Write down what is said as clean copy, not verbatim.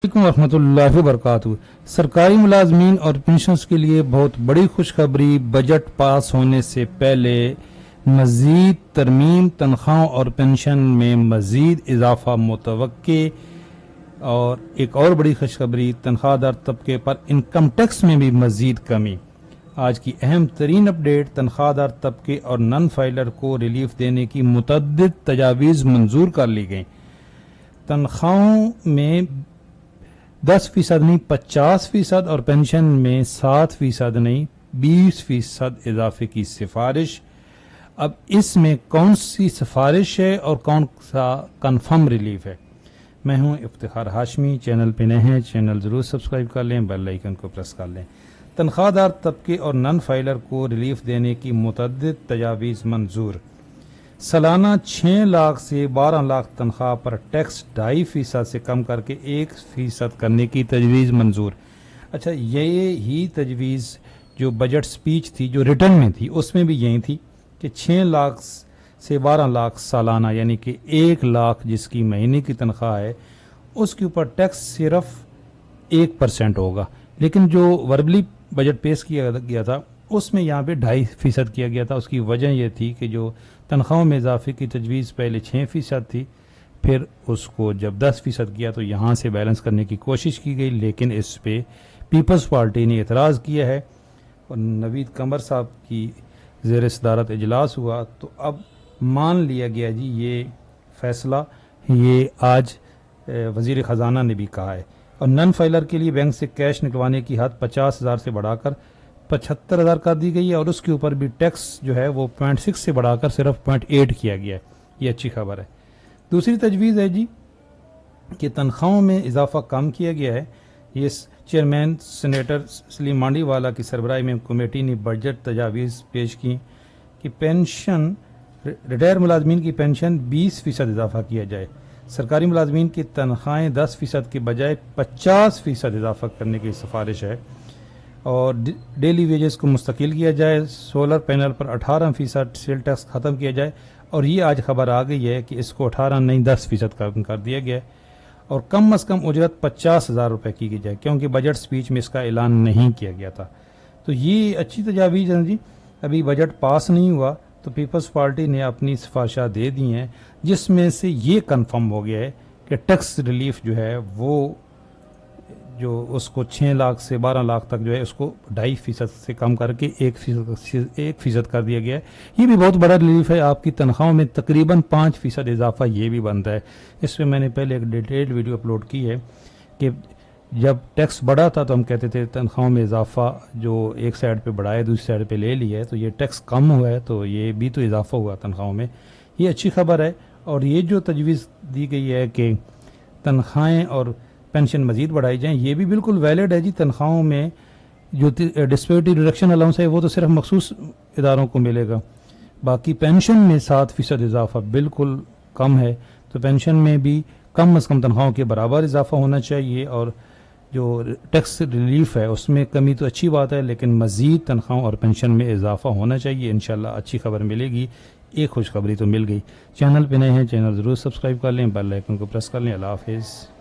वालेकुम रहमतुल्लाहि व बरकातुहू। सरकारी मुलाजमीन और पेंशनर्स के लिए बहुत बड़ी खुशखबरी। बजट पास होने से पहले मजीद तरमीम, तनख्वाहों और पेंशन में मजीद इजाफा मुतवक्के। और एक और बड़ी खुशखबरी, तनख्वाहदार तबके पर इनकम टैक्स में भी मजीद कमी। आज की अहम तरीन अपडेट, तनख्वाहदार तबके और नन फाइलर को रिलीफ देने की मुतअद्दिद तजावीज़ मंजूर कर ली गई। तनख्वाहों में 10% नहीं 50% और पेंशन में 7% नहीं 20% इजाफे की सिफारिश। अब इसमें कौन सी सिफारिश है और कौन सा कन्फर्म रिलीफ है? मैं हूं इफ्तिखार हाशमी। चैनल पे नए हैं, चैनल ज़रूर सब्सक्राइब कर लें, बेल आइकन को प्रेस कर लें। तनख्वाहदार तबके और नन फाइलर को रिलीफ देने की मुतअद्दिद तजावीज़ मंजूर। सालाना 6 लाख से 12 लाख तनख्वाह पर टैक्स 2.5% से कम करके 1% करने की तजवीज़ मंजूर। अच्छा, ये ही तजवीज़ जो बजट स्पीच थी, जो रिटर्न में थी, उसमें भी यही थी कि 6 लाख से 12 लाख सालाना, यानी कि 1 लाख जिसकी महीने की तनख्वाह है, उसके ऊपर टैक्स सिर्फ 1% होगा। लेकिन जो वर्बली बजट पेश किया गया था उसमें यहाँ पे 2.5% किया गया था। उसकी वजह यह थी कि जो तनख्वाहों में इजाफे की तजवीज़ पहले 6% थी, फिर उसको जब 10% किया तो यहाँ से बैलेंस करने की कोशिश की गई। लेकिन इस पे पीपल्स पार्टी ने एतराज़ किया है और नवीद कमर साहब की ज़ेर सदारत इजलास हुआ, तो अब मान लिया गया जी ये फ़ैसला। ये आज वज़ीर ख़जाना ने भी कहा है। और नन फाइलर के लिए बैंक से कैश निकलवाने की हद 50,000 से बढ़ाकर 75,000 कर दी गई है और उसके ऊपर भी टैक्स जो है वो 0.6 से बढ़ाकर सिर्फ 0.8 किया गया है। ये अच्छी खबर है। दूसरी तजवीज़ है जी कि तनख्वाहों में इजाफा कम किया गया है। ये चेयरमैन सेनेटर सलीम मांडीवाला की सरबराही में कमेटी ने बजट तजावीज़ पेश की कि पेंशन, रिटायर मुलाजमीन की पेंशन 20% इजाफा किया जाए। सरकारी मुलाजमीन की तनख्वाहें 10% के बजाय 50% इजाफा करने की सिफारिश है। और डेली वेजेस को मुस्तकिल किया जाए। सोलर पैनल पर 18% सेल टैक्स ख़त्म किया जाए। और ये आज खबर आ गई है कि इसको 18 नहीं 10% कम कर दिया गया है। और कम अज़ कम उजरत 50,000 रुपये की जाए, क्योंकि बजट स्पीच में इसका ऐलान नहीं किया गया था। तो ये अच्छी तजावीज़ हैं जी। अभी बजट पास नहीं हुआ तो पीपल्स पार्टी ने अपनी सिफारिशा दे दी हैं, जिसमें से ये कन्फर्म हो गया है कि टैक्स रिलीफ जो है वो जो उसको 6 लाख से 12 लाख तक जो है उसको 2.5% से कम करके 1% कर दिया गया है। ये भी बहुत बड़ा रिलीफ है। आपकी तनख्वाहों में तकरीबन 5% इजाफा ये भी बनता है। इस पर मैंने पहले एक डिटेल्ड वीडियो अपलोड की है कि जब टैक्स बढ़ा था तो हम कहते थे तनख्वाहों में इजाफा जो एक साइड पे बढ़ाया दूसरी साइड पे ले लिया है, तो ये टैक्स कम हुआ है, तो ये भी तो इजाफा हुआ तनख्वाहों में। ये अच्छी खबर है। और ये जो तजवीज़ दी गई है कि तनख्वाहें और पेंशन मजीद बढ़ाई जाएँ, ये भी बिल्कुल वैलिड है जी। तनख्वाहों में जो डिस्पेरिटी रिडक्शन अलाउंस है वो तो सिर्फ मखसूस इदारों को मिलेगा। बाकी पेंशन में 7% इजाफा बिल्कुल कम है, तो पेंशन में भी कम अज़ कम तनख्वाहों के बराबर इजाफा होना चाहिए। और जो टैक्स रिलीफ है उसमें कमी तो अच्छी बात है, लेकिन मज़ीद तनख्वाहों और पेंशन में इजाफा होना चाहिए। इंशाल्लाह अच्छी खबर मिलेगी। एक खुशखबरी तो मिल गई। चैनल पे नए हैं, चैनल ज़रूर सब्सक्राइब कर लें, बेल आइकन को प्रेस कर लें। अल्लाह हाफ़िज़।